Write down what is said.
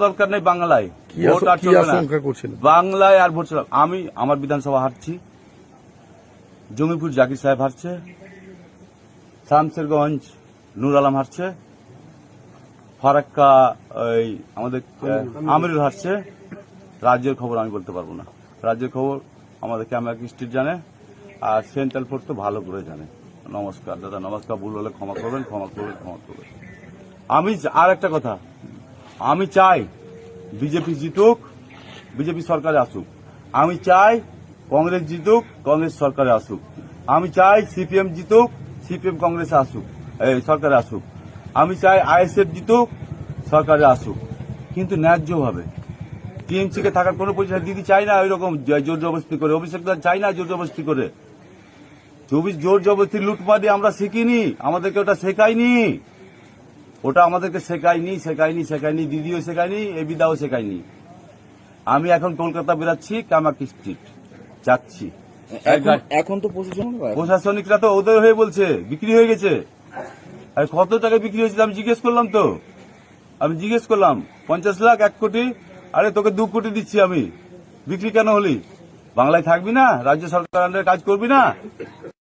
দরকার নেই বাংলায়, ভোট আর চলবে না বাংলায় আর ভোট চলবে। আমি আমার বিধানসভা হারছি, জঙ্গিপুর জাকির সাহেব হারছে, শামসেরগঞ্জ নুর আলম হারছে, ফারাক্কা ওই আমাদের আমিরুল হারছে। রাজ্যের খবর আমি বলতে পারবো না, রাজ্যের খবর আমাদের ক্যামেরা স্ট্রিট জানে, আর সেন্ট্রাল ফোর্স তো ভালো করে জানে। নমস্কার দাদা, নমস্কার, ভুল হলে ক্ষমা করবেন, ক্ষমা করবেন, ক্ষমা করবেন। আমি আর একটা কথা, আমি চাই বিজেপি জিতুক, বিজেপি সরকারে আসুক। আমি চাই কংগ্রেস জিতুক, কংগ্রেস সরকারে আসুক। আমি চাই সিপিএম জিতুক, সিপিএম কংগ্রেসে আসুক, সরকারে আসুক। আমি চাই আইএসএফ জিতুক, সরকারে আসুক, কিন্তু ন্যায্যভাবে। টিএমসি কে থাকার কোনো পরিচয় দিদি চাই না, ওই রকম জোর জবরদস্তি করে। অভিষেক চাই না জোর জবরদস্তি করে। জোর জবরদস্তি লুটপাটি আমরা শিখিনি, আমাদেরকে ওটা শেখায়নি, ওটা আমাদেরকে শেখায়নি, দিদিও শেখায়নি, এবিদাও শেখায়নি। আমি এখন কলকাতা বেরাচ্ছি, কামাকি স্ট্রিট যাচ্ছি। এখন তো প্রশাসনিকরা তো ওদের হয়ে বলছে বিক্রি হয়ে গেছে। আর কত টাকা বিক্রি হয়েছিল আমি জিজ্ঞেস করলাম, 50 লাখ, 1 কোটি। আরে তোকে 2 কোটি দিচ্ছি আমি, বিক্রি কেন হলি? বাংলায় থাকবি না? রাজ্য সরকার আন্ডারে কাজ করবি না?